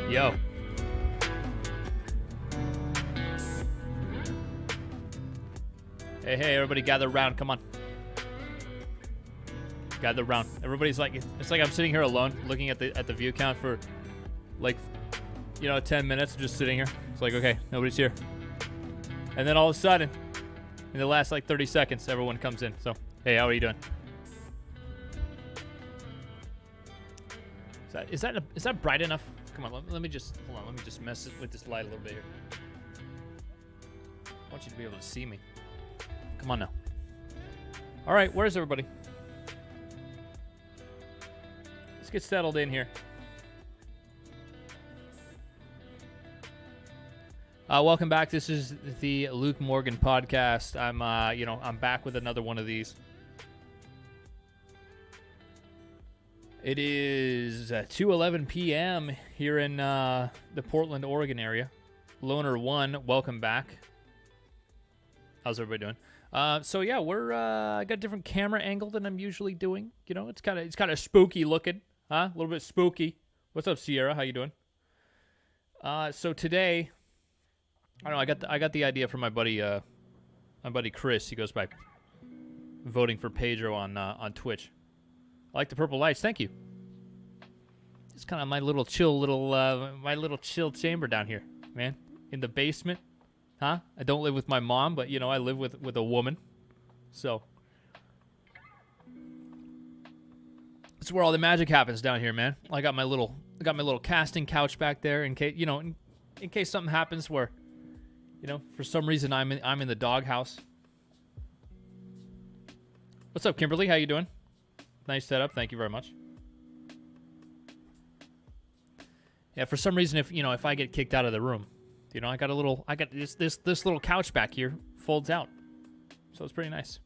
Yo. Hey, everybody gather around. Come on. Gather around. Everybody's like, it's like I'm sitting here alone looking at the view count for like, 10 minutes just sitting here. It's like, okay, nobody's here. And then all of a sudden, in the last like 30 seconds, everyone comes in. So, hey, how are you doing? Is that bright enough? Come on, let me just mess with this light a little bit here. I want you to be able to see me. Come on now. All right, where's everybody? Let's get settled in here. Welcome back. This is the Luke Morgan podcast. I'm back with another one of these. It is 2:11 p.m. here in the Portland, Oregon area. Loner One, welcome back. How's everybody doing? So yeah, I got a different camera angle than I'm usually doing. It's kind of spooky looking, huh? A little bit spooky. What's up, Sierra? How you doing? So today, I don't know. I got the idea from my buddy Chris. He goes by voting for Pedro on Twitch. I like the purple lights. Thank you. It's kind of my little chill chamber down here, man. In the basement, huh? I don't live with my mom, but I live with a woman, so it's where all the magic happens down here, man. I got my little casting couch back there in case in case something happens where for some reason I'm in the doghouse. What's up, Kimberly? How you doing? Nice setup. Thank you very much. Yeah, for some reason, if I get kicked out of the room, I got this little couch back here folds out, so it's pretty nice.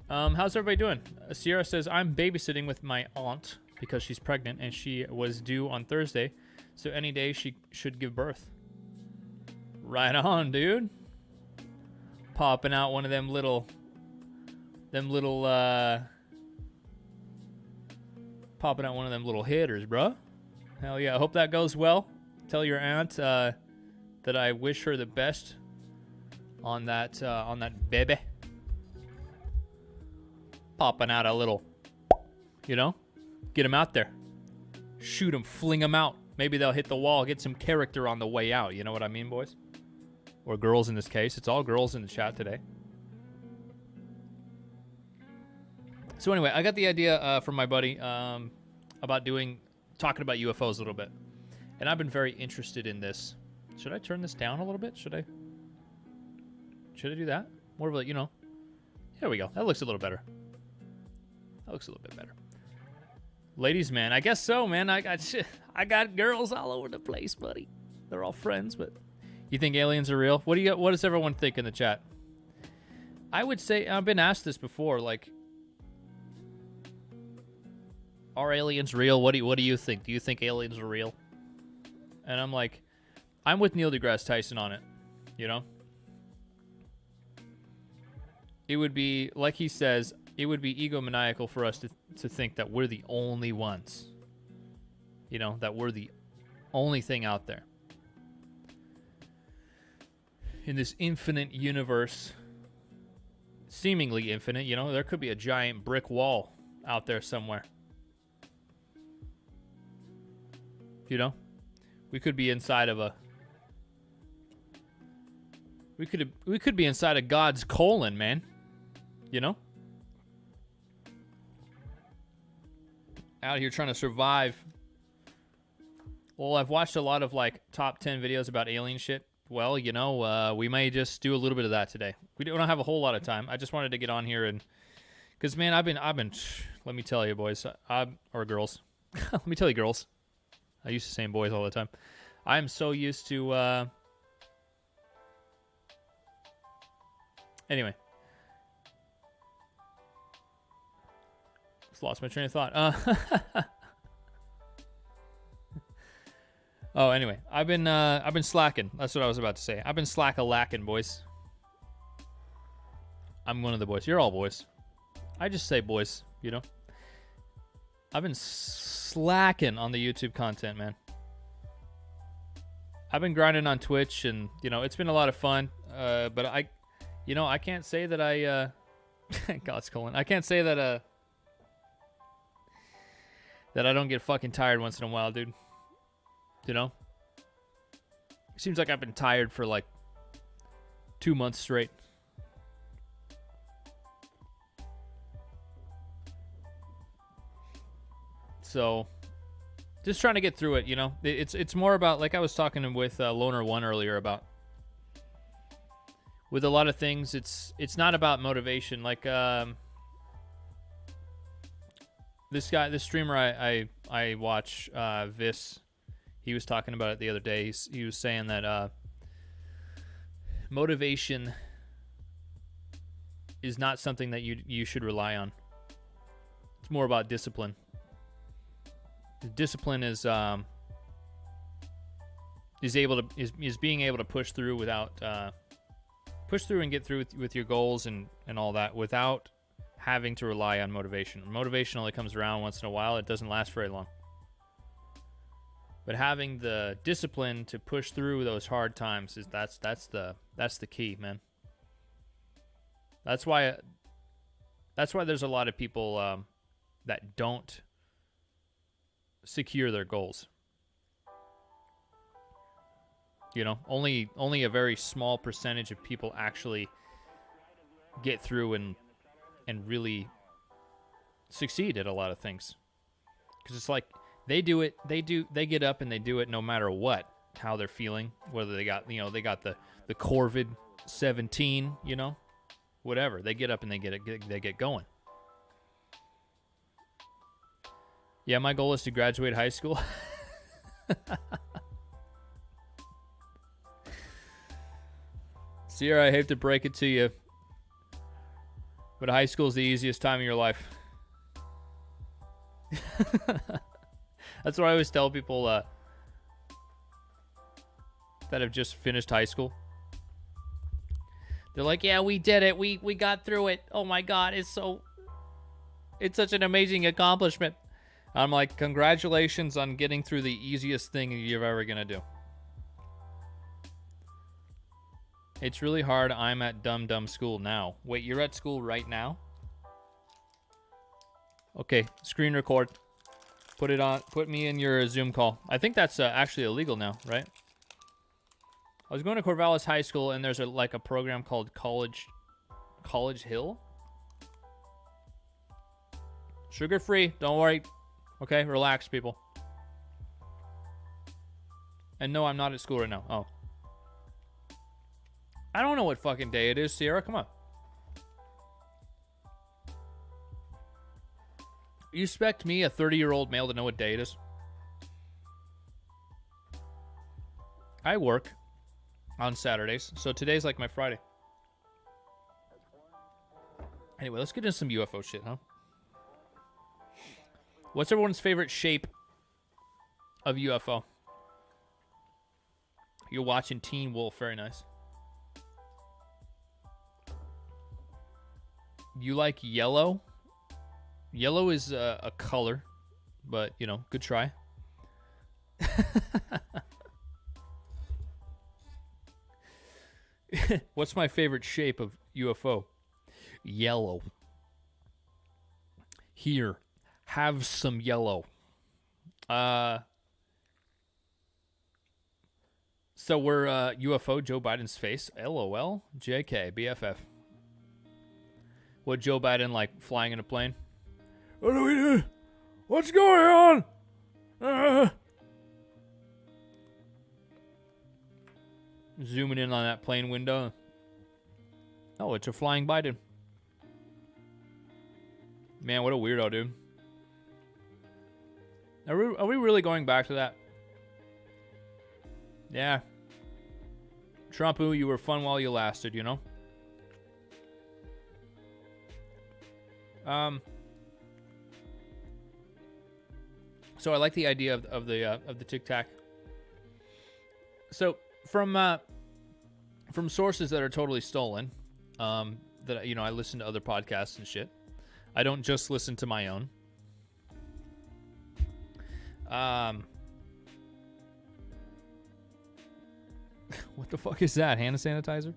How's everybody doing? Sierra says I'm babysitting with my aunt because she's pregnant and she was due on Thursday, so any day she should give birth. Right on, dude. Popping out one of them little. Popping out one of them little hitters, bro. Hell yeah. I hope that goes well. Tell your aunt that I wish her the best on that baby. Popping out a little, get them out there. Shoot them, fling them out. Maybe they'll hit the wall, get some character on the way out. You know what I mean, boys? Or girls in this case. It's all girls in the chat today. So anyway, I got the idea from my buddy about talking about UFOs a little bit. And I've been very interested in this. Should I turn this down a little bit? Should I do that? More of a, There we go. That looks a little better. That looks a little bit better. Ladies, man. I guess so, man. I got girls all over the place, buddy. They're all friends, but you think aliens are real? What does everyone think in the chat? I would say, I've been asked this before, like, are aliens real? What do you think? Do you think aliens are real? And I'm like, I'm with Neil deGrasse Tyson on it. It would be, like he says, it would be egomaniacal for us to think that we're the only ones. That we're the only thing out there. In this infinite universe, seemingly infinite, there could be a giant brick wall out there somewhere. We could be inside of we could be inside of God's colon, man. Out here trying to survive. Well, I've watched a lot of like top 10 videos about alien shit. Well, we may just do a little bit of that today. We don't have a whole lot of time. I just wanted to get on here and, cause man, I've been. Let me tell you, boys, or girls. Let me tell you, girls. I used to say boys all the time. I'm so used to. Anyway, just lost my train of thought. Oh, anyway, I've been slacking. That's what I was about to say. I've been slack-a-lacking, boys. I'm one of the boys. You're all boys. I just say boys, I've been slacking on the YouTube content, man. I've been grinding on Twitch, and it's been a lot of fun. But I can't say that I God's calling. I can't say that that I don't get fucking tired once in a while, dude. It seems like I've been tired for like 2 months straight. So, just trying to get through it, It's more about, like I was talking with Loner One earlier about, with a lot of things, it's not about motivation. Like this streamer I watch, Vis, he was talking about it the other day. He was saying that motivation is not something that you should rely on. It's more about discipline. Discipline is being able to push through without push through and get through with your goals and all that without having to rely on motivation. Motivation only comes around once in a while. It doesn't last very long. But having the discipline to push through those hard times that's the key, man. That's why there's a lot of people that don't secure their goals. Only a very small percentage of people actually get through and really succeed at a lot of things. Because it's like they get up and they do it no matter what, how they're feeling, whether they got the COVID-17, whatever. They get up and they get going. Yeah, my goal is to graduate high school. Sierra, I hate to break it to you, but high school is the easiest time of your life. That's what I always tell people that have just finished high school. They're like, yeah, we did it. We got through it. Oh my God, it's such an amazing accomplishment. I'm like, congratulations on getting through the easiest thing you're ever going to do. It's really hard. I'm at dumb school now. Wait, you're at school right now? Okay, screen record. Put it on. Put me in your Zoom call. I think that's actually illegal now, right? I was going to Corvallis High School, and there's a program called College Hill. Sugar free. Don't worry. Okay, relax, people. And no, I'm not at school right now. Oh. I don't know what fucking day it is, Sierra. Come on. You expect me, a 30-year-old male, to know what day it is? I work on Saturdays, so today's like my Friday. Anyway, let's get into some UFO shit, huh? What's everyone's favorite shape of UFO? You're watching Teen Wolf. Very nice. You like yellow? Yellow is a color, but, good try. What's my favorite shape of UFO? Yellow. Here. Have some yellow. So we're UFO Joe Biden's face. LOL. JK. BFF. What, Joe Biden like flying in a plane? What do we do? What's going on? Zooming in on that plane window. Oh, it's a flying Biden. Man, what a weirdo, dude. Are we really going back to that? Yeah. Trump-oo, you were fun while you lasted, So I like the idea of the TIC TAC. So from sources that are totally stolen, that I listen to other podcasts and shit. I don't just listen to my own. What the fuck is that? Hand sanitizer?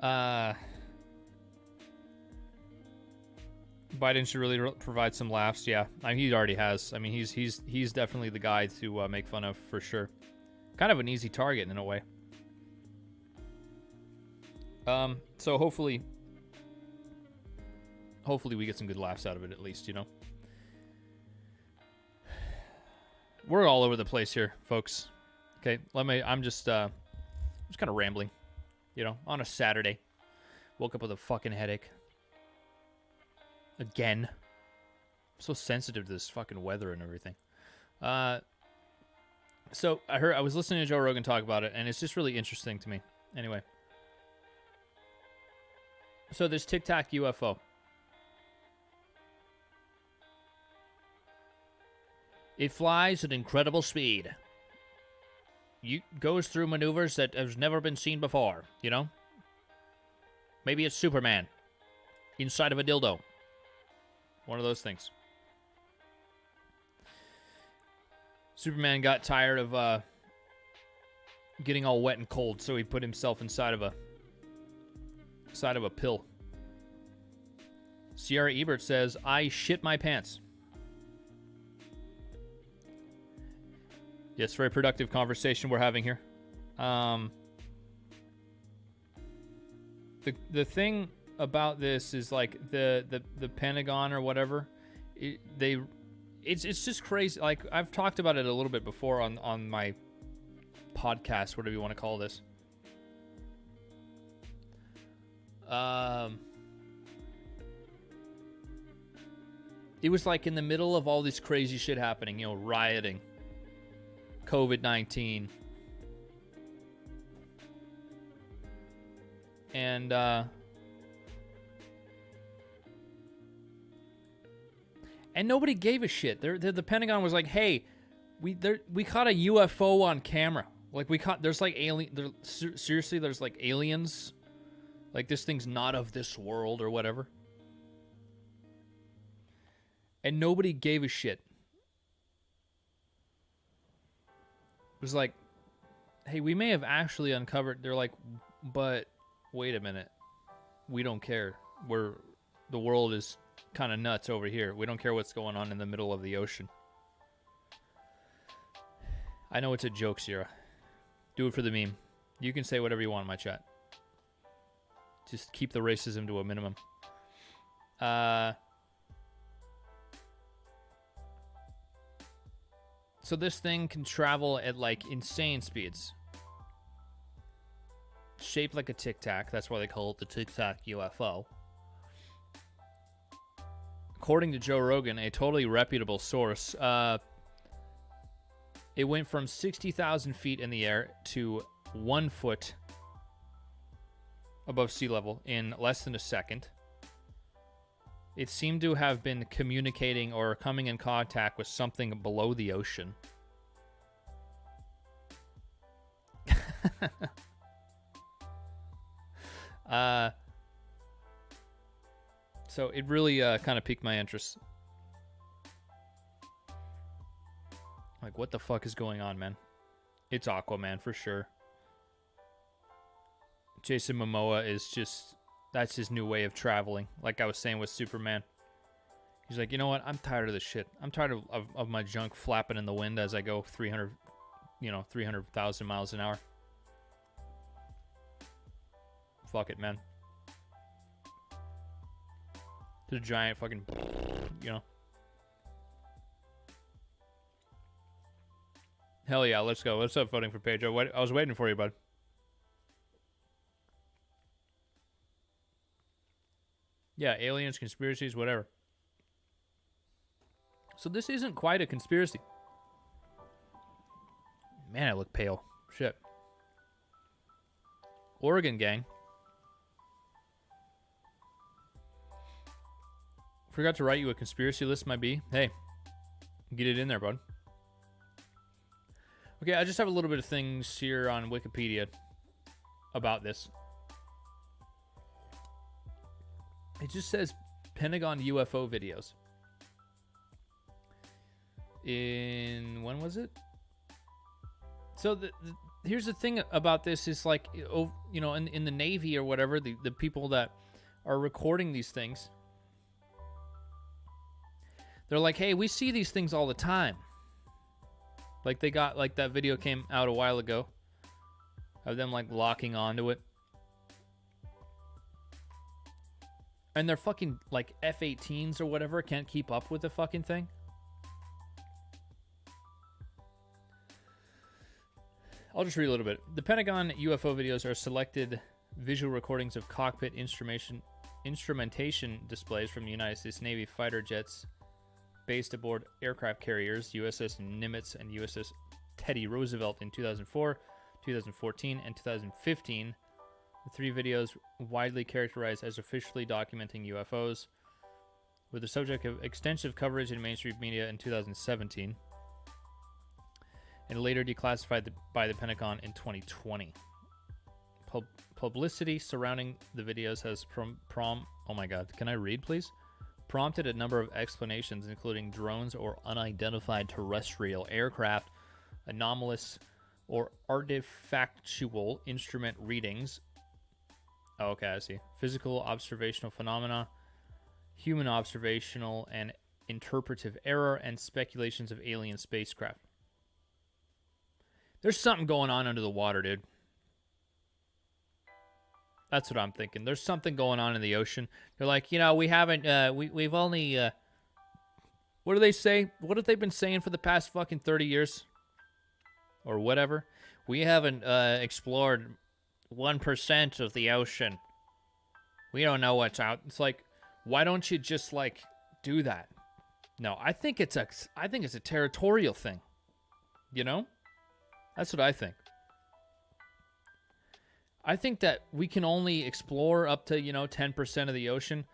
Biden should really provide some laughs. Yeah, I mean, he already has. I mean, he's definitely the guy to make fun of for sure. Kind of an easy target in a way. So hopefully we get some good laughs out of it at least, you know. We're all over the place here, folks. Okay, I'm just kind of rambling, you know, on a Saturday. Woke up with a fucking headache. Again. I'm so sensitive to this fucking weather and everything. So I was listening to Joe Rogan talk about it, and it's just really interesting to me. Anyway. So this TIC TAC UFO. It flies at incredible speed. Goes through maneuvers that have never been seen before, you know? Maybe it's Superman inside of a dildo. One of those things. Superman got tired of getting all wet and cold, so he put himself inside of a pill. Sierra Ebert says, "I shit my pants." Yes, very productive conversation we're having here. The thing about this is like the Pentagon or whatever, it's just crazy. Like I've talked about it a little bit before on my podcast, whatever you want to call this. It was like in the middle of all this crazy shit happening, you know, rioting, COVID-19, and nobody gave a shit. The Pentagon was like, "Hey, we caught a UFO on camera. Like there's like seriously, there's like aliens. Like this thing's not of this world or whatever." And nobody gave a shit. It was like, "Hey, we may have actually uncovered." They're like, "But wait a minute, we don't care. The world is kind of nuts over here. We don't care what's going on in the middle of the ocean." I know it's a joke, Sierra. Do it for the meme. You can say whatever you want in my chat. Just keep the racism to a minimum. So this thing can travel at like insane speeds. Shaped like a Tic Tac. That's why they call it the Tic Tac UFO. According to Joe Rogan, a totally reputable source, it went from 60,000 feet in the air to 1 foot above sea level in less than a second. It seemed to have been communicating or coming in contact with something below the ocean. So it really kind of piqued my interest. Like, what the fuck is going on, man? It's Aquaman for sure. Jason Momoa is just... That's his new way of traveling. Like I was saying with Superman. He's like, you know what? I'm tired of this shit. I'm tired of my junk flapping in the wind as I go 300,000 miles an hour. Fuck it, man. The giant fucking, you know. Hell yeah, let's go. Let's start voting for Pedro. I was waiting for you, bud. Yeah, aliens, conspiracies, whatever. So this isn't quite a conspiracy. Man, I look pale. Shit. Oregon gang. Forgot to write you a conspiracy list, might be. Hey, get it in there, bud. Okay, I just have a little bit of things here on Wikipedia about this. It just says Pentagon UFO videos. When was it? So here's the thing about this is like, you know, in the Navy or whatever, the people that are recording these things, they're like, hey, we see these things all the time. Like they got, like that video came out a while ago of them like locking onto it. And their fucking like F-18s or whatever can't keep up with the fucking thing. I'll just read a little bit. The Pentagon UFO videos are selected visual recordings of cockpit instrumentation displays from the United States Navy fighter jets based aboard aircraft carriers USS Nimitz and USS Teddy Roosevelt in 2004, 2014, and 2015. The 3 videos widely characterized as officially documenting UFOs, with the subject of extensive coverage in mainstream media in 2017, and later declassified by the Pentagon in 2020. Publicity surrounding the videos has oh my god, can I read please? Prompted a number of explanations, including drones or unidentified terrestrial aircraft, anomalous or artifactual instrument readings. Oh, okay, I see. Physical observational phenomena, human observational and interpretive error, and speculations of alien spacecraft. There's something going on under the water, dude. That's what I'm thinking. There's something going on in the ocean. They're like, you know, we haven't, we've only, what do they say? What have they been saying for the past fucking 30 years? Or whatever. We haven't explored 1% of the ocean. We don't know what's out. It's like, why don't you just like do that? No, I think it's a territorial thing. You know? That's what I think. I think that we can only explore up to, you know, 10% of the ocean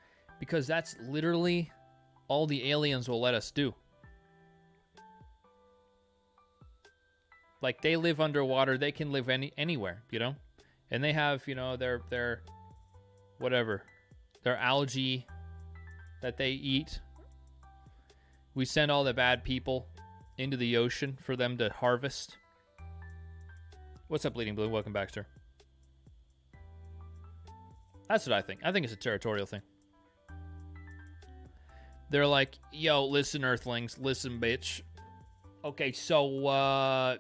because that's literally all the aliens will let us do. Like, they live underwater, they can live anywhere, you know? And they have, you know, their whatever, their algae that they eat. We send all the bad people into the ocean for them to harvest. What's up, Bleeding Blue? Welcome back, sir. That's what I think. I think it's a territorial thing. They're like, yo, listen, Earthlings. Listen, bitch. Okay, so,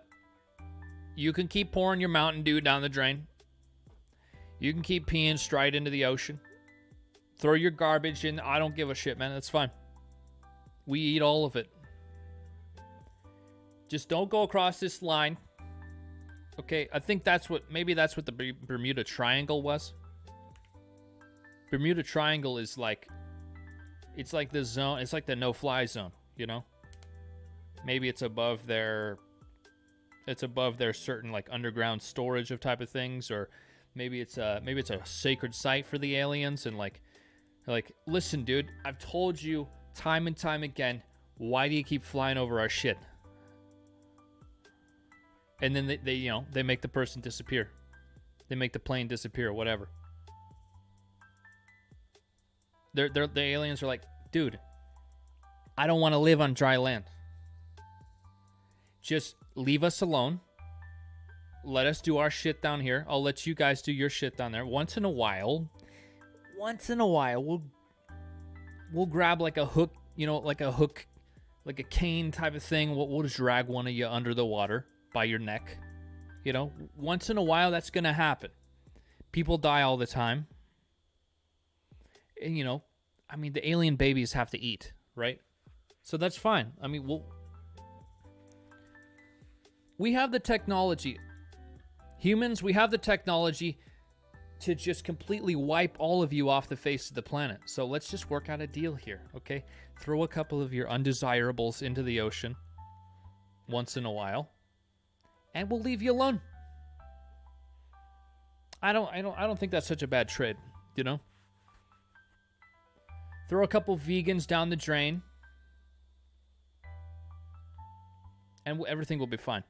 you can keep pouring your Mountain Dew down the drain. You can keep peeing straight into the ocean. Throw your garbage in. I don't give a shit, man. That's fine. We eat all of it. Just don't go across this line. Okay, I think maybe that's what the Bermuda Triangle was. Bermuda Triangle is like, it's like the zone, it's like the no-fly zone, you know? Maybe it's above their certain like underground storage of type of things, or maybe it's a sacred site for the aliens, and like, listen, dude, I've told you time and time again, why do you keep flying over our shit? And then they you know, they make the person disappear. They make the plane disappear, whatever. The aliens are like, dude, I don't want to live on dry land. Just leave us alone. Let us do our shit down here. I'll let you guys do your shit down there. Once in a while, we'll grab like a hook, you know, like a cane type of thing. We'll just drag one of you under the water by your neck. You know, once in a while, that's going to happen. People die all the time. And, you know, I mean, the alien babies have to eat, right? So that's fine. I mean, we have the technology. Humans, we have the technology to just completely wipe all of you off the face of the planet. So let's just work out a deal here, okay? Throw a couple of your undesirables into the ocean once in a while, and we'll leave you alone. I don't think that's such a bad trade, you know? Throw a couple vegans down the drain, and everything will be fine.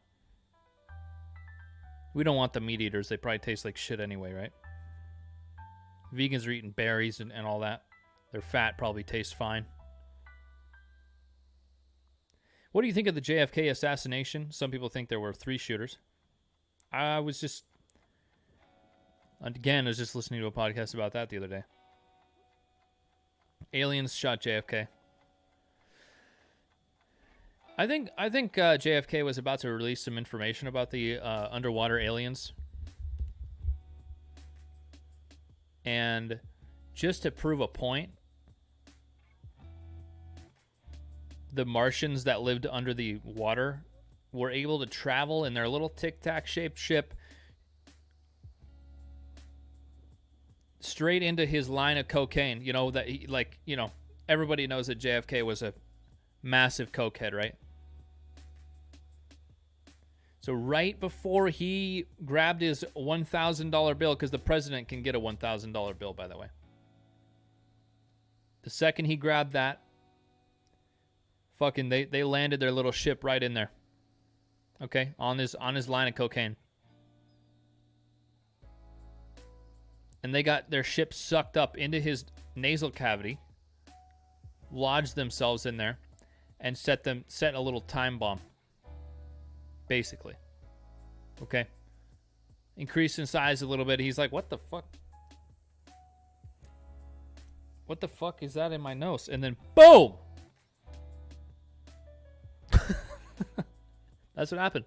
We don't want the meat eaters. They probably taste like shit anyway, right? Vegans are eating berries and all that. Their fat probably tastes fine. What do you think of the JFK assassination? Some people think there were 3 shooters. I was just listening to a podcast about that the other day. Aliens shot JFK. I think JFK was about to release some information about the underwater aliens. And just to prove a point, the Martians that lived under the water were able to travel in their little Tic Tac shaped ship straight into his line of cocaine. You know, that he, like, you know, everybody knows that JFK was a massive cokehead, right? So right before he grabbed his $1,000 bill, because the president can get a $1,000 bill, by the way. The second he grabbed that, fucking they landed their little ship right in there. Okay, on his line of cocaine. And they got their ship sucked up into his nasal cavity, lodged themselves in there, and set a little time bomb. Basically. Okay. Increased in size a little bit. He's like, what the fuck? What the fuck is that in my nose? And then, boom! That's what happened.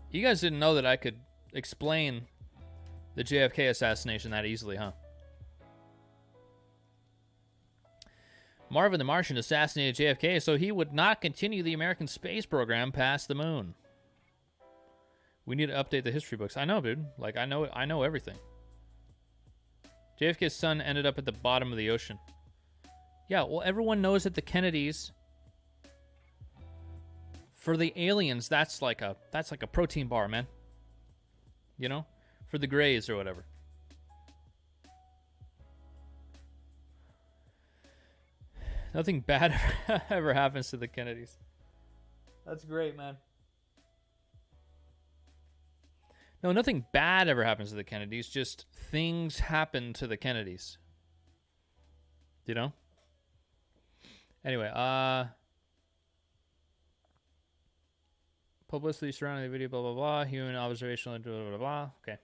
You guys didn't know that I could explain the JFK assassination that easily, huh? Marvin the Martian assassinated JFK so he would not continue the American space program past the moon. We need to update the history books. I know, dude. Like, I know everything. JFK's son ended up at the bottom of the ocean. Yeah, well, everyone knows that the Kennedys, for the aliens, that's like a protein bar, man. You know? For the Greys or whatever. Nothing bad ever happens to the Kennedys. That's great, man. No, nothing bad ever happens to the Kennedys. Just things happen to the Kennedys. You know? Anyway, publicity surrounding the video, blah, blah, blah. Human observational, blah, blah, blah, blah. Okay.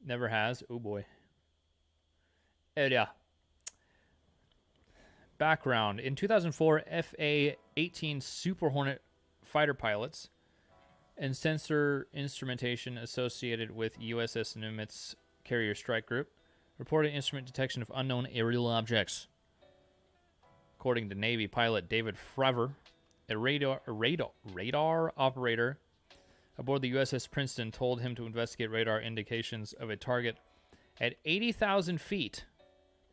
Never has. Oh, boy. Yeah. Background. In 2004, FA-18 Super Hornet fighter pilots and sensor instrumentation associated with USS Nimitz Carrier Strike Group reported instrument detection of unknown aerial objects. According to Navy pilot David Fravor, a radar operator aboard the USS Princeton told him to investigate radar indications of a target at 80,000 feet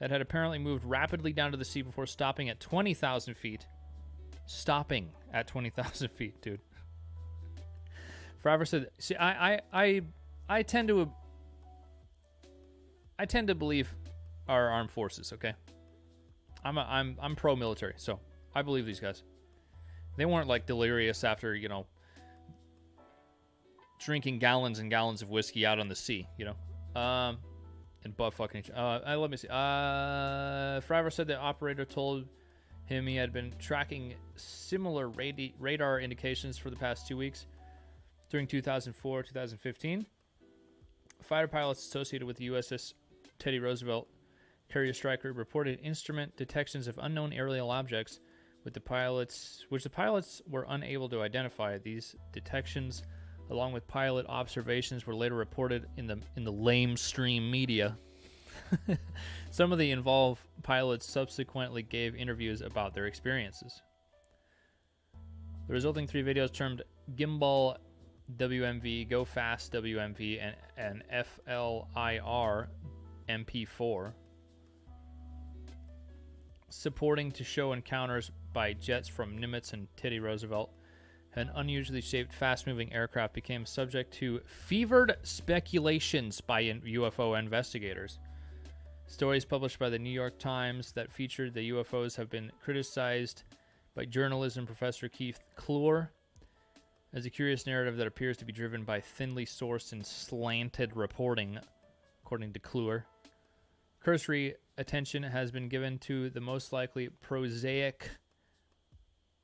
that had apparently moved rapidly down to the sea before stopping at 20,000 feet. Stopping at 20,000 feet, dude. Fravor said, "See, I tend to believe our armed forces. Okay, I'm pro-military, so I believe these guys. They weren't like delirious after, you know, drinking gallons and gallons of whiskey out on the sea, you know." And butt fucking. Let me see. Fravor said the operator told him he had been tracking similar radar indications for the past 2 weeks. During 2004-2015, fighter pilots associated with the USS Teddy Roosevelt Carrier Strike Group reported instrument detections of unknown aerial objects which the pilots were unable to identify. These detections, along with pilot observations, were later reported in the lamestream media. Some of the involved pilots subsequently gave interviews about their experiences. The resulting 3 videos, termed Gimbal WMV, Go Fast WMV, and FLIR MP4, supporting to show encounters by jets from Nimitz and Teddy Roosevelt, an unusually shaped, fast-moving aircraft, became subject to fevered speculations by UFO investigators. Stories published by the New York Times that featured the UFOs have been criticized by journalism professor Keith Clure as a curious narrative that appears to be driven by thinly sourced and slanted reporting, according to Clure. Cursory attention has been given to the most likely prosaic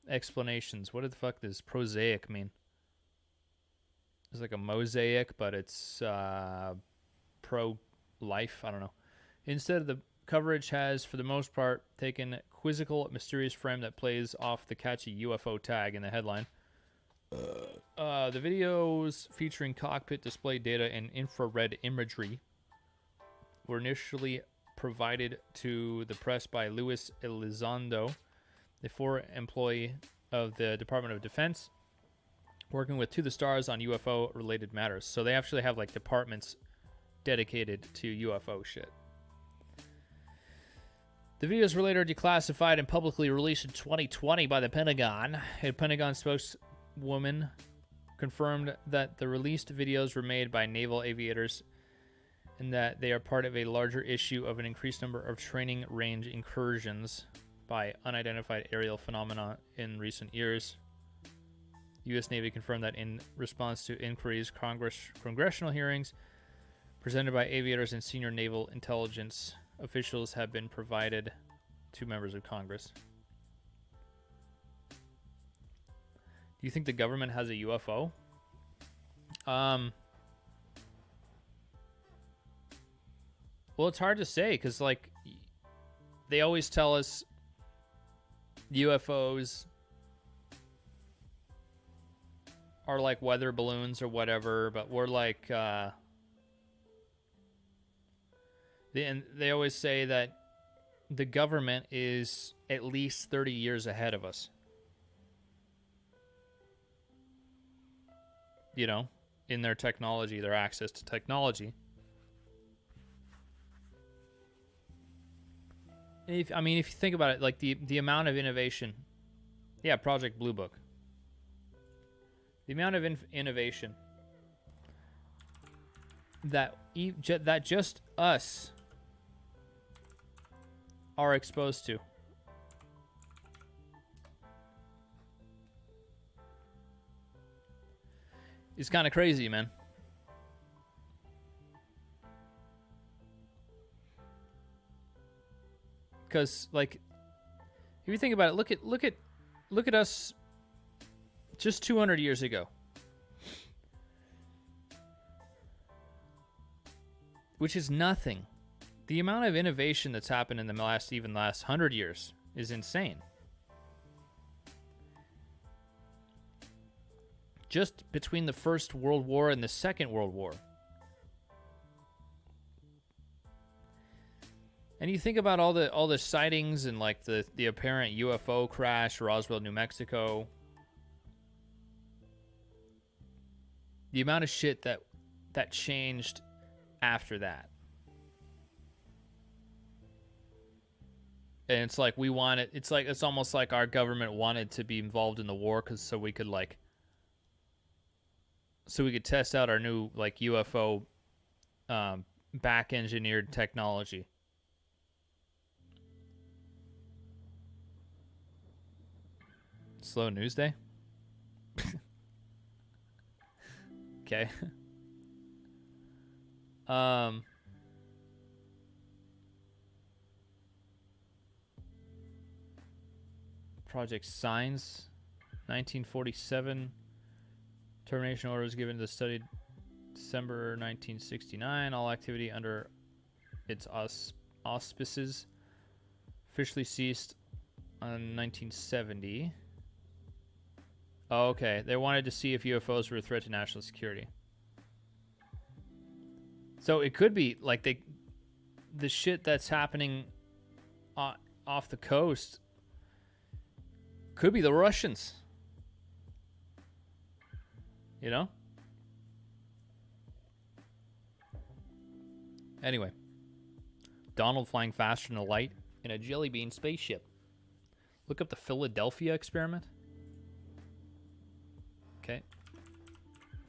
explanations. What the fuck does prosaic mean? It's like a mosaic, but it's pro-life. I don't know. Instead, the coverage has, for the most part, taken quizzical, mysterious frame that plays off the catchy UFO tag in the headline. The videos featuring cockpit display data and infrared imagery were initially provided to the press by Luis Elizondo, the former employee of the Department of Defense, working with To the Stars on UFO-related matters. So they actually have like departments dedicated to UFO shit. The videos were later declassified and publicly released in 2020 by the Pentagon. A Pentagon spokeswoman confirmed that the released videos were made by naval aviators and that they are part of a larger issue of an increased number of training range incursions by unidentified aerial phenomena in recent years. U.S. Navy confirmed that in response to inquiries, congressional hearings presented by aviators and senior naval intelligence officials have been provided to members of Congress. Do you think the government has a UFO? Well, it's hard to say because, like, they always tell us UFOs are like weather balloons or whatever, but we're like, they always say that the government is at least 30 years ahead of us. You know, in their technology, their access to technology. If you think about it, like the amount of innovation, yeah, Project Blue Book. The amount of innovation that just us are exposed to. It's kind of crazy, man. Because, like, if you think about it, look at us just 200 years ago, which is nothing. The amount of innovation that's happened in the last 100 years is insane. Just between the First World War and the Second World War. And you think about all the sightings and like the apparent UFO crash, Roswell, New Mexico. The amount of shit that changed after that. And it's like it's almost like our government wanted to be involved in the war so we could test out our new like UFO back engineered technology. Slow news day? Okay. Project Signs, 1947. Termination order was given to the study December 1969. All activity under its auspices officially ceased on 1970. Oh, okay. They wanted to see if UFOs were a threat to national security. So it could be like the shit that's happening off the coast could be the Russians. You know? Anyway. Donald flying faster than light in a jelly bean spaceship. Look up the Philadelphia experiment. Okay.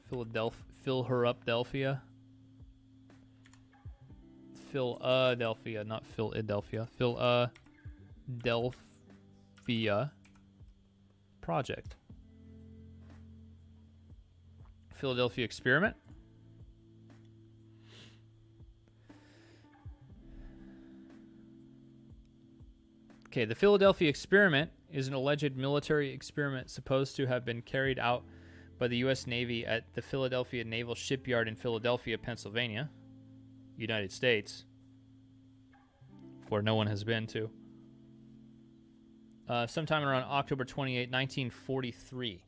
Philadelphia. Philadelphia, not Philadelphia. Philadelphia project. Philadelphia experiment. Okay, the Philadelphia experiment is an alleged military experiment supposed to have been carried out by the U.S. Navy at the Philadelphia Naval Shipyard in Philadelphia, Pennsylvania, United States, where no one has been to, sometime around October 28, 1943.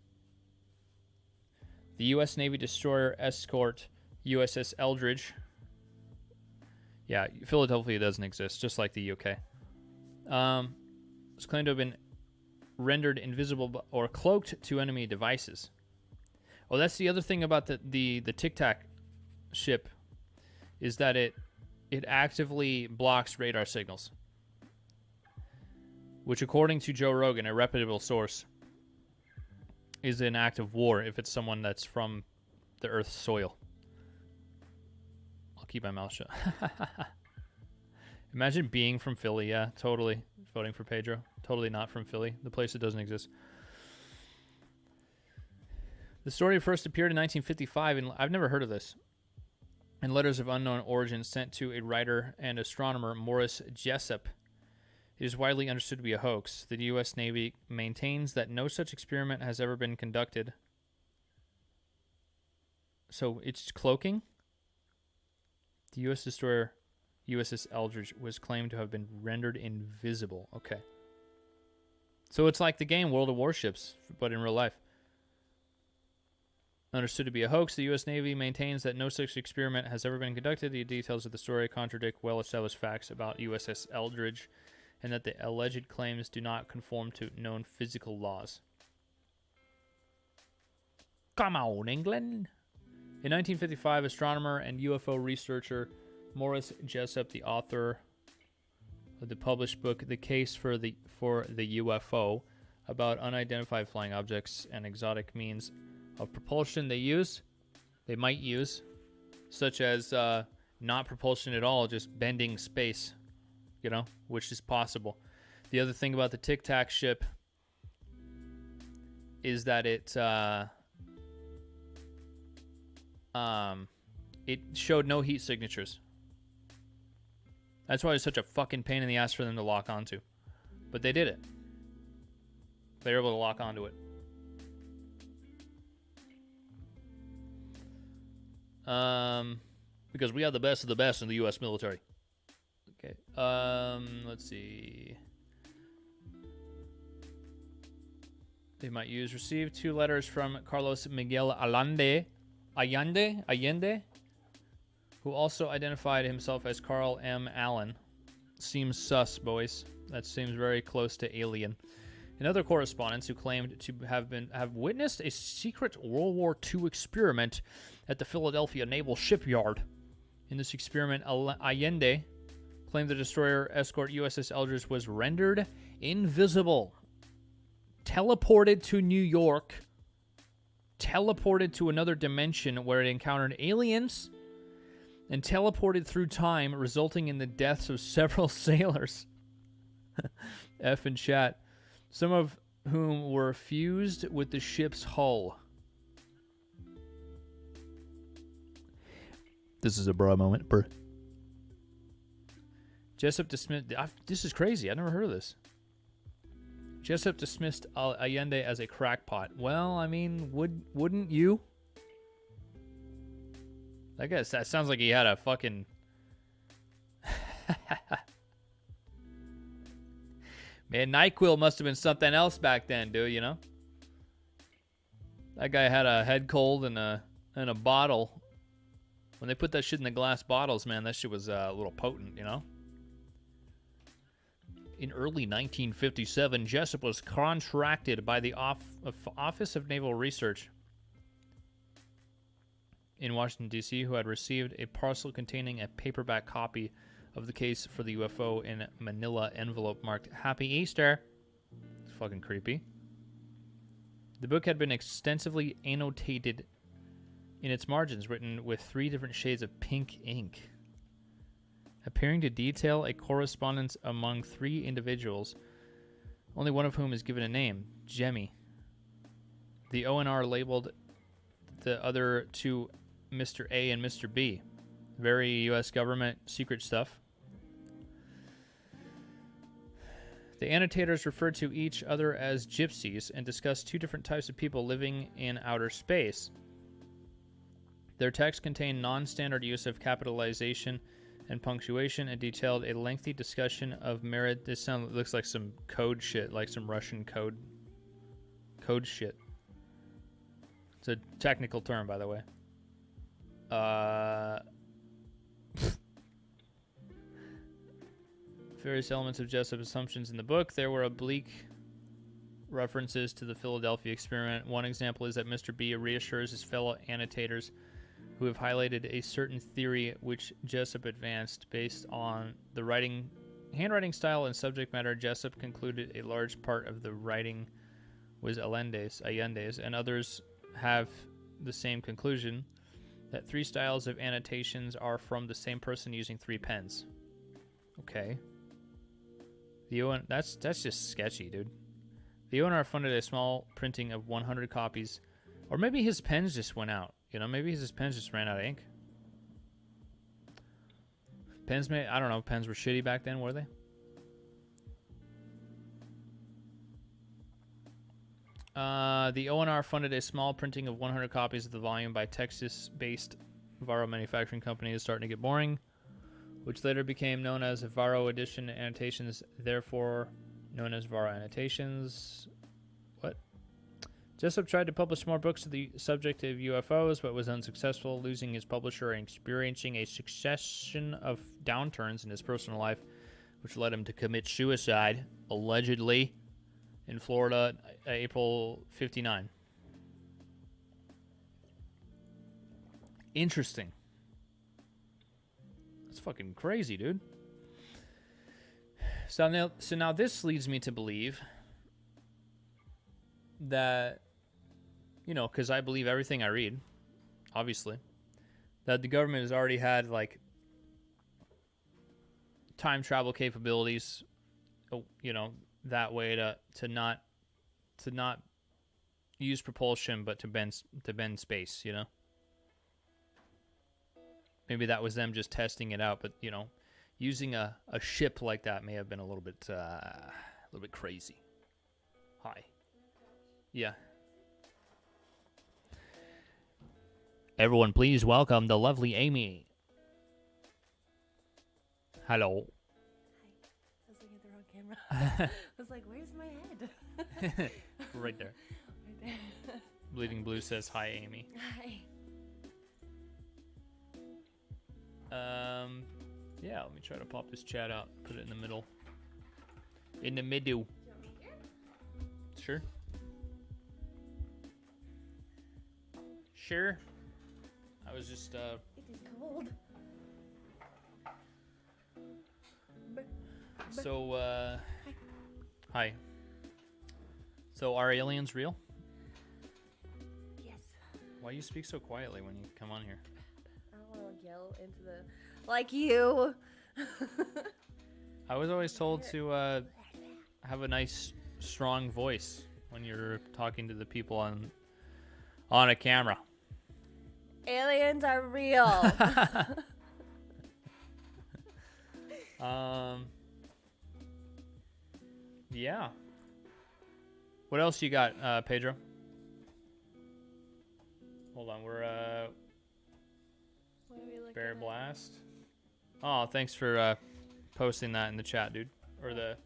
The U.S. Navy destroyer escort USS Eldridge. Yeah, Philadelphia doesn't exist, just like the UK. Was claimed to have been rendered invisible or cloaked to enemy devices. Oh, that's the other thing about the TIC TAC ship, is that it actively blocks radar signals, which, according to Joe Rogan, a reputable source, is an act of war if it's someone that's from the Earth's soil. I'll keep my mouth shut. Imagine being from Philly. Yeah, totally. Voting for Pedro. Totally not from Philly, the place that doesn't exist. The story first appeared in 1955, and I've never heard of this, in letters of unknown origin sent to a writer and astronomer, Morris Jessup. It is widely understood to be a hoax. The U.S. Navy maintains that no such experiment has ever been conducted. So it's cloaking? The U.S. destroyer USS Eldridge was claimed to have been rendered invisible. Okay. So it's like the game World of Warships, but in real life. Understood to be a hoax, the U.S. Navy maintains that no such experiment has ever been conducted. The details of the story contradict well-established facts about USS Eldridge, and that the alleged claims do not conform to known physical laws. Come on, England! In 1955, astronomer and UFO researcher Morris Jessup, the author of the published book The Case for the UFO, about unidentified flying objects and exotic means of propulsion they might use, such as not propulsion at all, just bending space, which is possible. The other thing about the TIC TAC ship is that it showed no heat signatures. That's why it's such a fucking pain in the ass for them to lock onto. But they did it. They were able to lock onto it. Because we have the best of the best in the U.S. military. Okay. Let's see. They might use received 2 letters from Carlos Miguel Allende, who also identified himself as Carl M. Allen. Seems sus, boys. That seems very close to alien. And other correspondents who claimed to have witnessed a secret World War II experiment at the Philadelphia Naval Shipyard. In this experiment, Allende claimed the destroyer escort USS Eldridge was rendered invisible, teleported to New York, teleported to another dimension where it encountered aliens, and teleported through time, resulting in the deaths of several sailors. F in chat. Some of whom were fused with the ship's hull. This is a bra moment, bro. Jessup dismissed... This is crazy. I never heard of this. Jessup dismissed Allende as a crackpot. Well, I mean, wouldn't you? I guess that sounds like he had a fucking... Man, NyQuil must have been something else back then, dude, That guy had a head cold and a bottle. When they put that shit in the glass bottles, man, that shit was a little potent, In early 1957, Jessup was contracted by the Office of Naval Research in Washington, D.C., who had received a parcel containing a paperback copy of the case for the UFO in manila envelope marked Happy Easter. It's fucking creepy. The book had been extensively annotated in its margins, written with 3 different shades of pink ink, appearing to detail a correspondence among 3 individuals, only one of whom is given a name, Jemmy. The ONR labeled the other 2 Mr. A and Mr. B. Very U.S. government secret stuff. The annotators refer to each other as gypsies and discuss two different types of people living in outer space. Their texts contain non-standard use of capitalization and punctuation and detailed a lengthy discussion of merit. This looks like some code shit, like some Russian code shit. It's a technical term, by the way. Various elements of Jessup's assumptions in the book. There were oblique references to the Philadelphia experiment. One example is that Mr. B reassures his fellow annotators who have highlighted a certain theory which Jessup advanced based on the handwriting style and subject matter. Jessup concluded a large part of the writing was Allende's, and others have the same conclusion, that three styles of annotations are from the same person using three pens. Okay. That's just sketchy, dude. The owner funded a small printing of 100 copies, or maybe his pens just went out. You know, maybe his pens just ran out of ink. I don't know, pens were shitty back then, were they? The ONR funded a small printing of 100 copies of the volume by Texas-based Varro Manufacturing Company. Is starting to get boring, which later became known as Varro Edition Annotations, therefore known as Varro Annotations. What? Jessup tried to publish more books to the subject of UFOs, but was unsuccessful, losing his publisher and experiencing a succession of downturns in his personal life, which led him to commit suicide, allegedly, in Florida, April 59. Interesting. That's fucking crazy, dude. So now this leads me to believe that, you know, because I believe everything I read, obviously, that the government has already had, like, time travel capabilities, you know, that way to not use propulsion, but to bend space, you know. Maybe that was them just testing it out, but, you know, using a ship like that may have been a little bit crazy. Hi. Yeah. Everyone, please welcome the lovely Amy. Hello. Hi. I was looking at the wrong camera. I was like, where's my head? Right there. Right there. Bleeding Blue says, hi, Amy. Hi. Yeah, let me try to pop this chat out. Put it in the middle. In the middle. Do you want me here? Sure. Sure. I was just, It is cold. So, hi. So, are aliens real? Yes. Why do you speak so quietly when you come on here? I don't want to yell into the... Like you. I was always told to have a nice, strong voice when you're talking to the people on a camera. Aliens are real. Yeah. What else you got, Pedro? Hold on, we're What are we looking Bear at? Blast. Oh, thanks for posting that in the chat, dude. Or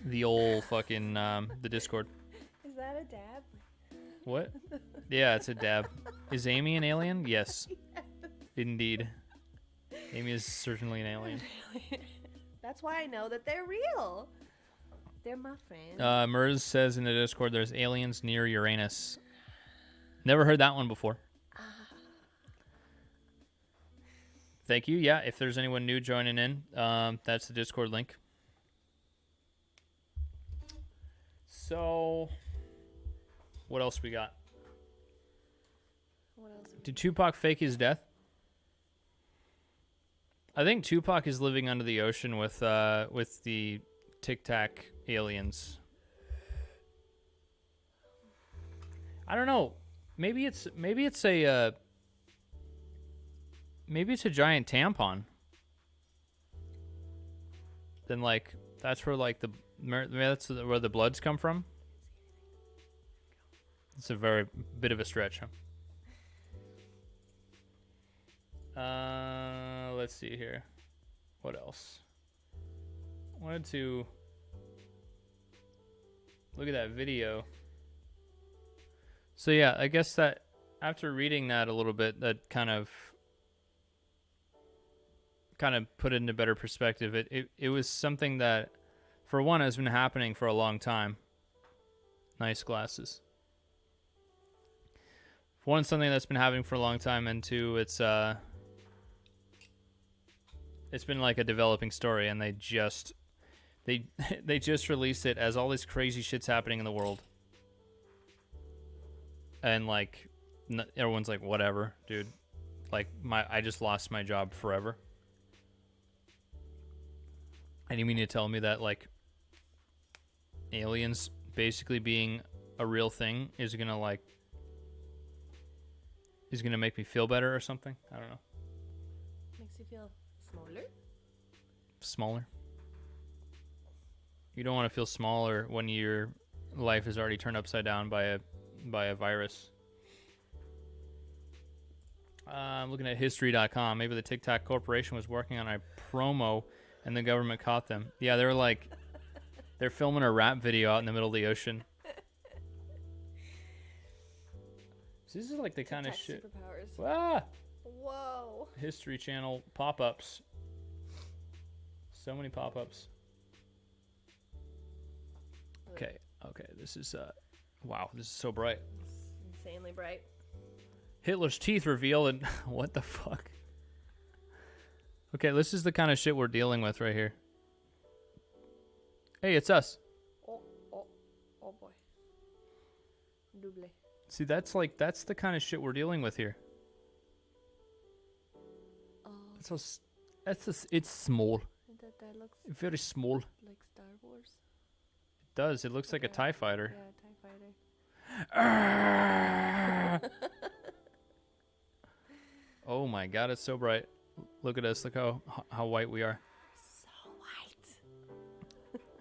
the old fucking the Discord. Is that a dab? What? Yeah, it's a dab. Is Amy an alien? Yes. Indeed. Amy is certainly an alien. That's why I know that they're real. They're my friends. Mers says in the Discord there's aliens near Uranus. Never heard that one before. Thank you. Yeah, if there's anyone new joining in, that's the Discord link. So, what else we got? What else? Did Tupac fake his death? I think Tupac is living under the ocean with the Tic Tac aliens. I don't know. Maybe it's a giant tampon. then like that's where like that's where the bloods come from. It's a very bit of a stretch, huh? Let's see here. What else? Wanted to look at that video. So yeah, I guess that after reading that a little bit, that kind of put it into better perspective. It was something that, for one, has been happening for a long time. Nice glasses. For one, something that's been happening for a long time, and two, it's been like a developing story, and they just released it as all this crazy shit's happening in the world, and like everyone's like, whatever, dude. Like I just lost my job forever. And you mean to tell me that like aliens basically being a real thing is gonna make me feel better or something? I don't know. Makes you feel smaller? Smaller? You don't want to feel smaller when your life is already turned upside down by a virus. I'm looking at history.com. Maybe the TIC TAC Corporation was working on a promo and the government caught them. Yeah, they were like, they're filming a rap video out in the middle of the ocean. So this is like the kind of shit. Superpowers. Ah! Whoa. History Channel pop-ups. So many pop-ups. Okay, this is, wow, this is so bright. It's insanely bright. Hitler's teeth revealed and, what the fuck? Okay, this is the kind of shit we're dealing with right here. Hey, it's us. Oh boy. Double. See, that's the kind of shit we're dealing with here. It's small. That looks Very small. like Star Wars. It does. It looks like a TIE fighter. Yeah, TIE fighter. Oh my god, it's so bright. Look at us. Look how white we are. So white.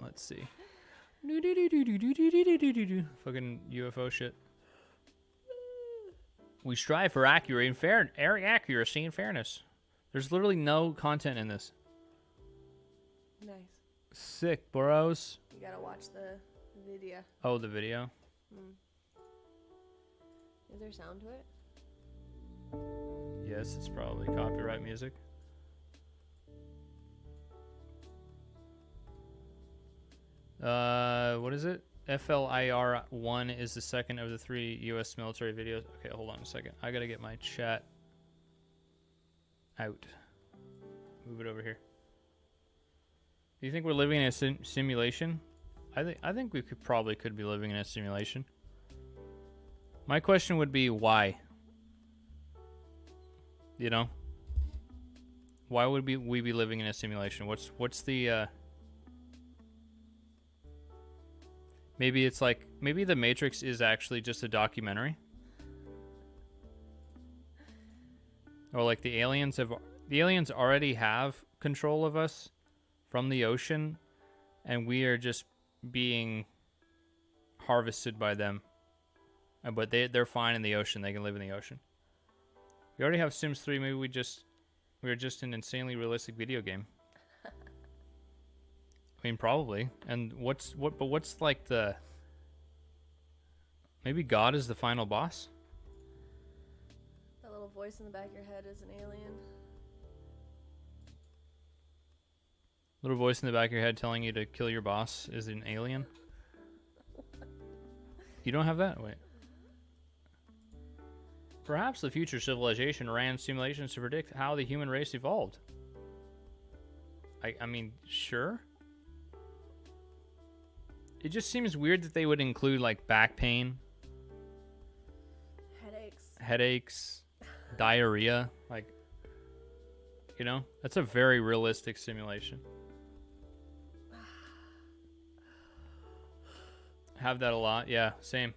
Let's see. Fucking UFO shit. We strive for accuracy and fairness. There's literally no content in this. Nice. Sick, bros. You gotta watch the video. Oh, the video? Is there sound to it? Yes, it's probably copyright music. What is it? FLIR-1 is the second of the 3 U.S. military videos. Okay, hold on a second. I gotta get my chat out. Move it over here. Do you think we're living in a simulation? I think we could be living in a simulation. My question would be why? You know? Why would we be living in a simulation? What's the maybe it's like maybe The Matrix is actually just a documentary? Or like the aliens already have control of us from the ocean and we are just being harvested by them. But they're fine in the ocean. They can live in the ocean. We already have Sims 3. Maybe we're just an insanely realistic video game. I mean, probably. And what's like the... Maybe God is the final boss? That little voice in the back of your head is an alien. Little voice in the back of your head telling you to kill your boss is an alien? You don't have that? Wait. Perhaps the future civilization ran simulations to predict how the human race evolved. I mean, sure. It just seems weird that they would include like back pain, headaches, diarrhea. Like, you know, that's a very realistic simulation. Have that a lot. Yeah, same.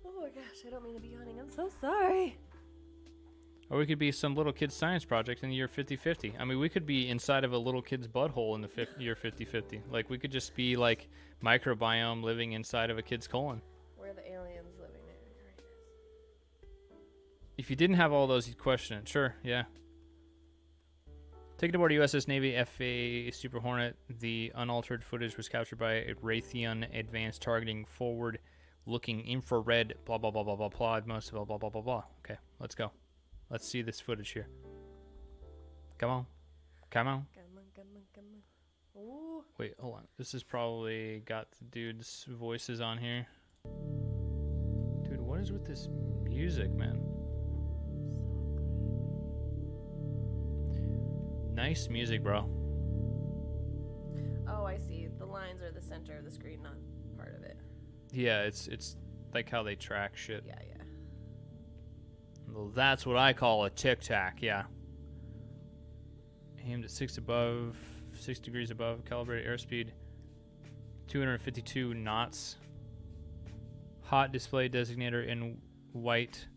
Oh my gosh, I don't mean to be yawning. I'm so sorry. Or we could be some little kid's science project in the year 5050. I mean, we could be inside of a little kid's butthole in the year 5050. Like, we could just be like microbiome living inside of a kid's colon. Where are the aliens living there? If you didn't have all those, you'd question it. Sure, yeah. Taken aboard USS Navy FA Super Hornet, the unaltered footage was captured by a Raytheon advanced targeting forward-looking infrared blah blah blah blah blah blah most blah blah blah blah blah. Okay, let's go. Let's see this footage here. Come on. Come on. Come on. Ooh. Wait, hold on. This has probably got the dude's voices on here. Dude, what is with this music, man? Nice music, bro. Oh, I see. The lines are the center of the screen, not part of it. Yeah, it's like how they track shit. Yeah. Well, that's what I call a TIC TAC, yeah. Aimed at 6 degrees above, calibrated airspeed, 252 knots. Hot display designator in white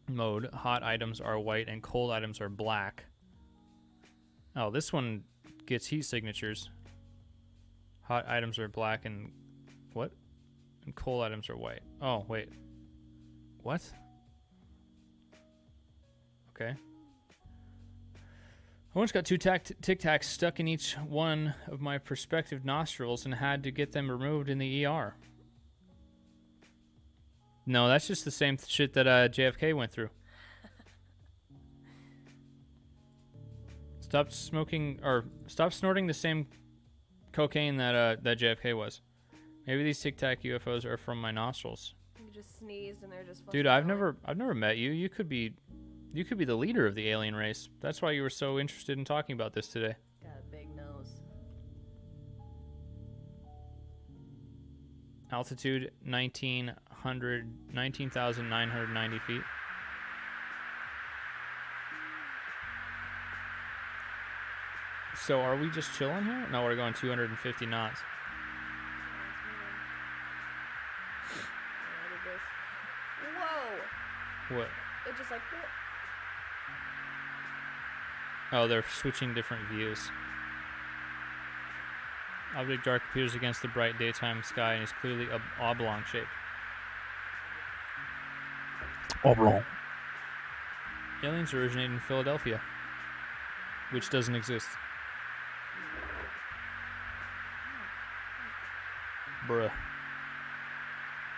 mode. Hot items are white and cold items are black. Oh, this one gets heat signatures. Hot items are black and what? And cold items are white. Oh, wait. What? Okay. I once got 2 Tic Tacs stuck in each one of my prospective nostrils and had to get them removed in the ER. No, that's just the same shit that JFK went through. Stop smoking or stop snorting the same cocaine that that JFK was. Maybe these Tic Tac UFOs are from my nostrils. You just sneezed and they're just. Dude, I've never met you. You could be the leader of the alien race. That's why you were so interested in talking about this today. Got a big nose. Altitude 19,990 feet. So are we just chilling here? No, we're going 250 knots. Whoa! What? It just like. Oh, they're switching different views. Object dark appears against the bright daytime sky and is clearly oblong shaped. Oblong. Aliens originate in Philadelphia, which doesn't exist. Bruh.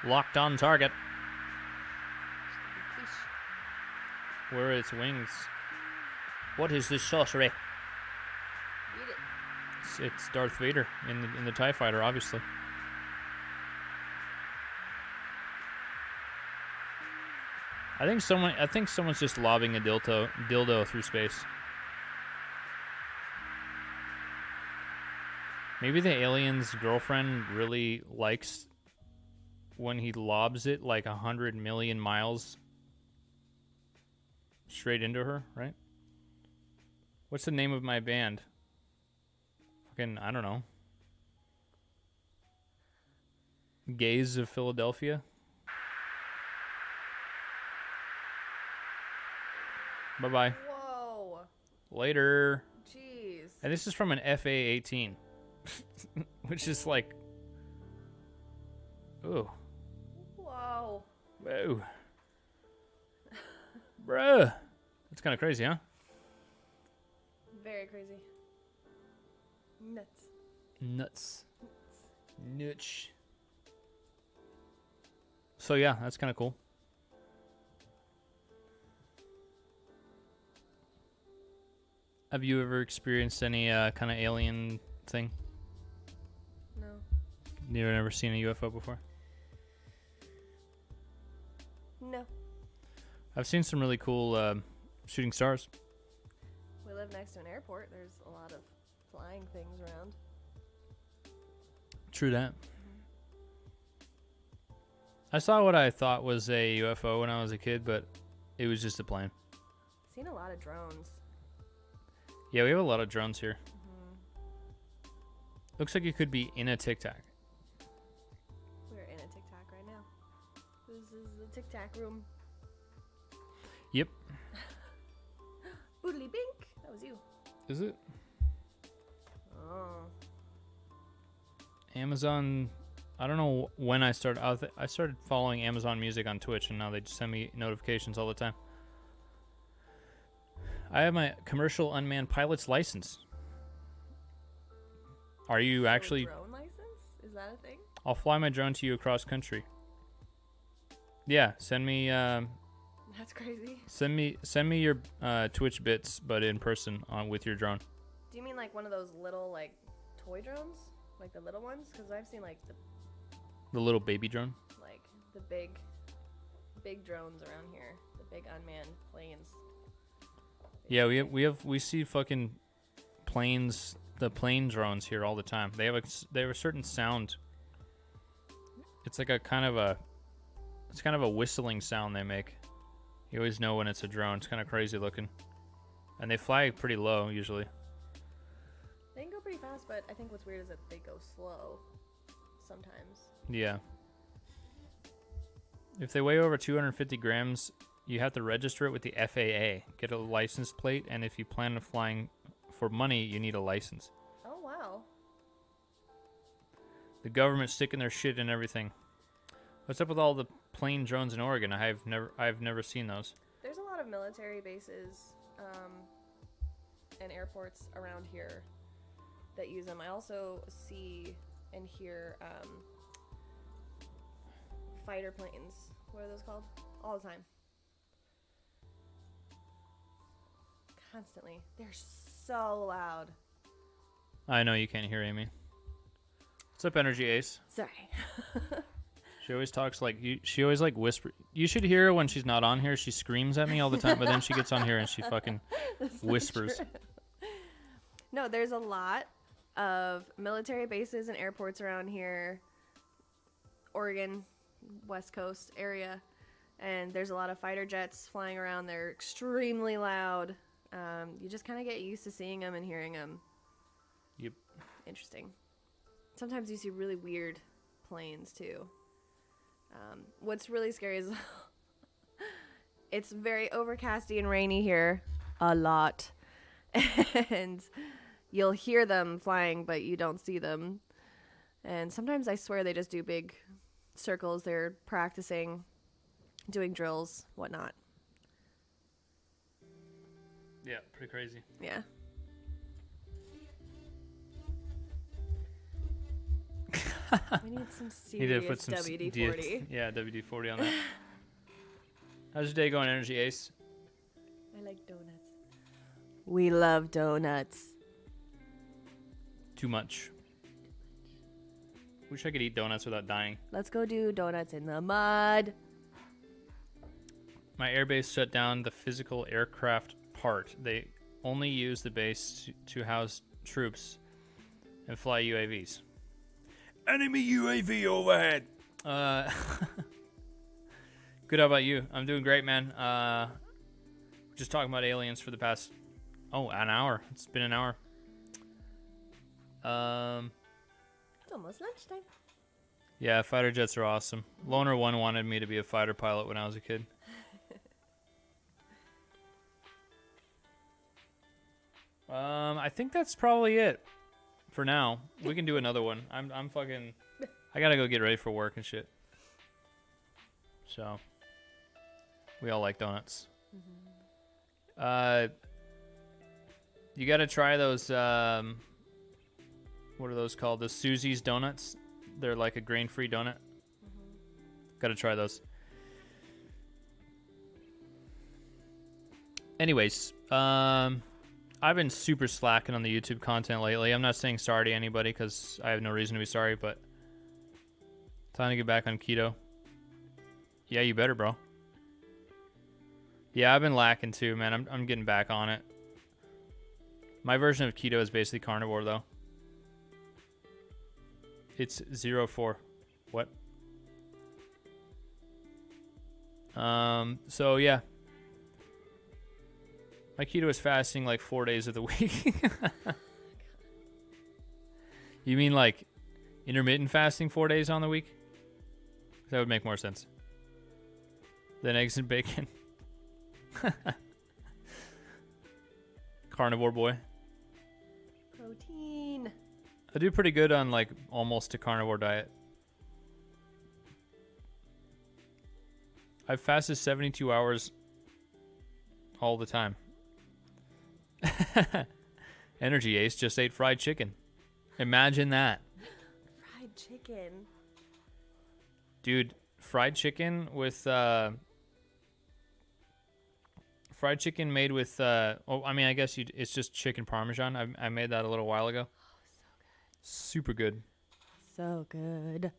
Locked on target. Where are its wings? What is this sorcery? Eat it. It's Darth Vader in the TIE Fighter, obviously. I think someone's just lobbing a dildo through space. Maybe the alien's girlfriend really likes when he lobs it like 100 million miles straight into her, right? What's the name of my band? Fucking, I don't know. Gays of Philadelphia? Bye-bye. Whoa. Later. Jeez. And this is from an FA-18. Which is like... Ooh. Whoa. Whoa. Bruh. That's kind of crazy, huh? Very crazy. Nuts. Nuts. Nuts. So yeah, that's kind of cool. Have you ever experienced any kind of alien thing? No. You've never seen a UFO before? No. I've seen some really cool shooting stars. We live next to an airport. There's a lot of flying things around. True that. I saw what I thought was a UFO when I was a kid, but it was just a plane. Seen a lot of drones. Yeah, we have a lot of drones here. Looks like you could be in a Tic Tac. We're in a Tic Tac right now. This is the Tic Tac room. Yep. Boodly bink. That was you. Is it? Oh. Amazon. I don't know when I started. I started following Amazon Music on Twitch, and now they just send me notifications all the time. I have my commercial unmanned pilot's license. Are you actually? Drone license? Is that a thing? I'll fly my drone to you across country. Yeah, send me. That's crazy. Send me your Twitch bits, but in person with your drone. Do you mean like one of those little like toy drones, like the little ones? Because I've seen like the little baby drone. Like the big drones around here, the big unmanned planes. Yeah, we see fucking planes, the plane drones here all the time. They have a certain sound. It's like it's kind of a whistling sound they make. You always know when it's a drone. It's kind of crazy looking, and they fly pretty low usually. They can go pretty fast, but I think what's weird is that they go slow sometimes. Yeah. If they weigh over 250 grams, you have to register it with the FAA, get a license plate, and if you plan on flying for money, you need a license. Oh, wow. The government's sticking their shit in everything. What's up with all the plane drones in Oregon? I've never seen those. There's a lot of military bases and airports around here that use them. I also see and hear fighter planes. What are those called? All the time. Constantly. They're so loud. I know you can't hear Amy. What's up, Energy Ace? Sorry. She always talks like she always like whisper. You should hear her when she's not on here. She screams at me all the time, but then she gets on here and she fucking whispers. No, there's a lot of military bases and airports around here. Oregon, West Coast area, and there's a lot of fighter jets flying around. They're extremely loud. You just kind of get used to seeing them and hearing them. Yep. Interesting. Sometimes you see really weird planes too. What's really scary is it's very overcasty and rainy here a lot, and you'll hear them flying, but you don't see them. And sometimes I swear they just do big circles. They're practicing, doing drills, whatnot. Yeah, pretty crazy. Yeah. We need some serious WD-40. Yeah, WD-40 on that. How's your day going, Energy Ace? I like donuts. We love donuts. Too much. Wish I could eat donuts without dying. Let's go do donuts in the mud. My airbase shut down the physical aircraft part. They only use the base to house troops and fly UAVs. Enemy UAV overhead. Good. How about you? I'm doing great, man. Just talking about aliens for the past an hour. It's been an hour. It's almost lunchtime. Yeah, fighter jets are awesome. Loner One wanted me to be a fighter pilot when I was a kid. I think that's probably it for now. We can do another one. I'm fucking. I gotta go get ready for work and shit. So, we all like donuts. Mm-hmm. You gotta try those. What are those called? The Susie's donuts. They're like a grain-free donut. Mm-hmm. Gotta try those. Anyways, I've been super slacking on the YouTube content lately. I'm not saying sorry to anybody because I have no reason to be sorry, but time to get back on keto. Yeah, you better, bro. Yeah, I've been lacking too, man. I'm getting back on it. My version of keto is basically carnivore, though. It's 0-4. What? So yeah. My keto is fasting like 4 days of the week. You mean like intermittent fasting 4 days on the week? That would make more sense than eggs and bacon. Carnivore boy. Protein. I do pretty good on like almost a carnivore diet. I've fasted 72 hours all the time. Energy Ace just ate fried chicken. Imagine that. Fried chicken. Dude, fried chicken with fried chicken made with I guess it's just chicken parmesan. I made that a little while ago. Oh, so good. Super good. So good.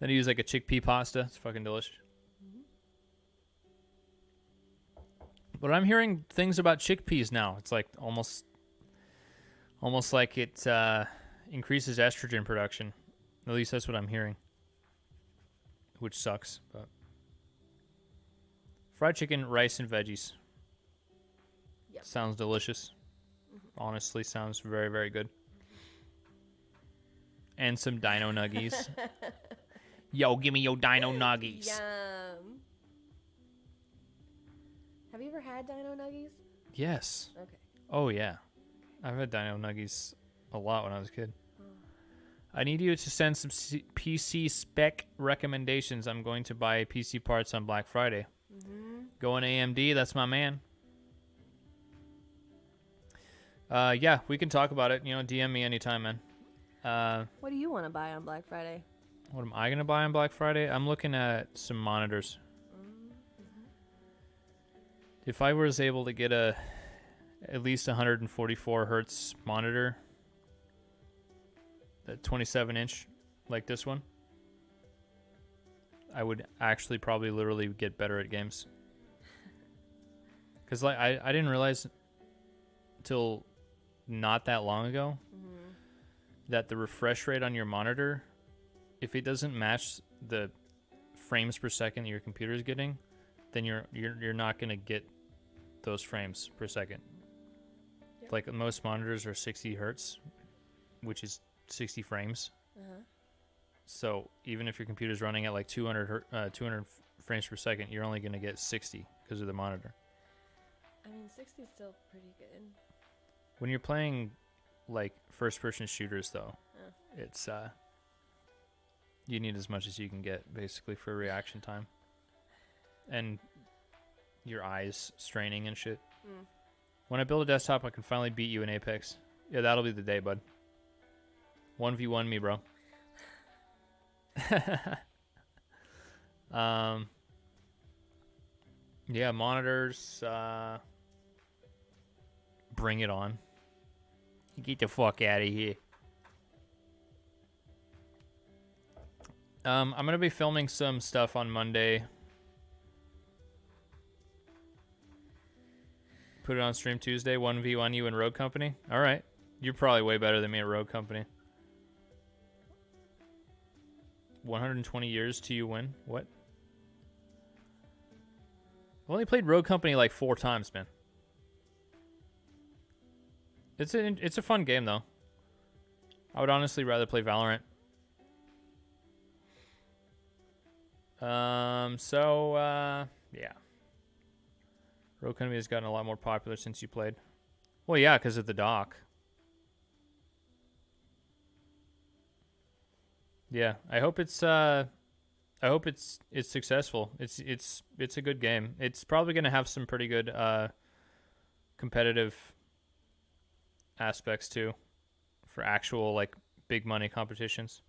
Then I use like a chickpea pasta. It's fucking delicious. But I'm hearing things about chickpeas now. It's like almost like it increases estrogen production. At least that's what I'm hearing. Which sucks, but fried chicken, rice, and veggies. Yep. Sounds delicious. Honestly, sounds very, very good. And some dino nuggies. Yo, give me your dino nuggies. Yum. Have you ever had dino nuggies? Yes. Okay. Oh, yeah. I've had dino nuggies a lot when I was a kid. I need you to send some PC spec recommendations. I'm going to buy PC parts on Black Friday. Going AMD, that's my man. Yeah, we can talk about it. You know, DM me anytime, man. What do you want to buy on Black Friday? What am I going to buy on Black Friday? I'm looking at some monitors. If I was able to get at least 144 hertz monitor, that 27-inch like this one, I would actually probably literally get better at games. Because like I didn't realize till not that long ago that the refresh rate on your monitor, if it doesn't match the frames per second that your computer is getting, then you're not going to get those frames per second. Yep. Like most monitors are 60 hertz, which is 60 frames. So even if your computer's running at like 200 frames per second, you're only going to get 60 because of the monitor. I mean, 60 is still pretty good. When you're playing like first-person shooters, though, it's you need as much as you can get basically for reaction time, and your eyes straining and shit. When I build a desktop, I can finally beat you in Apex. Yeah, that'll be the day, bud. 1v1 me, bro. Yeah, monitors. Bring it on. Get the fuck out of here. I'm gonna be filming some stuff on Monday. Put it on stream Tuesday. 1v1 you and Rogue Company. All right, you're probably way better than me at Rogue Company. 120 years till you win. What? I've only played Rogue Company like 4 times, man. It's a fun game though. I would honestly rather play Valorant. Yeah. Rogue Company has gotten a lot more popular since you played. Well, yeah, because of the dock. Yeah, I hope it's successful. It's a good game. It's probably gonna have some pretty good competitive aspects too, for actual like big money competitions.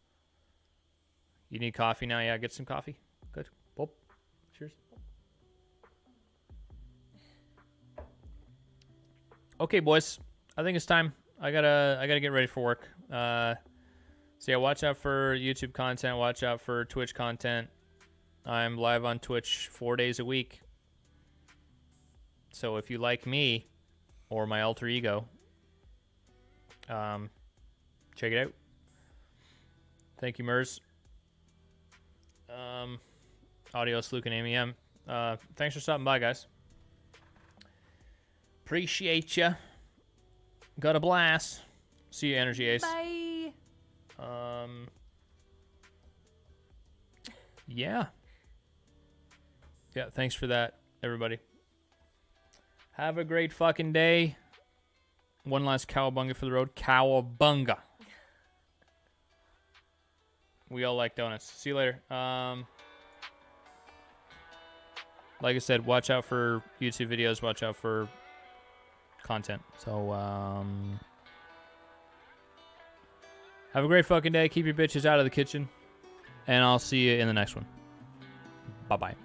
You need coffee now? Yeah, get some coffee. Good. Well, cheers. Okay, boys. I think it's time. I gotta get ready for work. So yeah, watch out for YouTube content. Watch out for Twitch content. I'm live on Twitch 4 days a week. So if you like me or my alter ego, check it out. Thank you, Mers. Adios, Luke and Amy M. Thanks for stopping by, guys. Appreciate ya. Got a blast. See you, Energy Ace. Bye. Yeah. Yeah, thanks for that, everybody. Have a great fucking day. One last cowabunga for the road. Cowabunga. We all like donuts. See you later. Like I said, watch out for YouTube videos. Watch out for content. So, have a great fucking day. Keep your bitches out of the kitchen. And I'll see you in the next one. Bye-bye.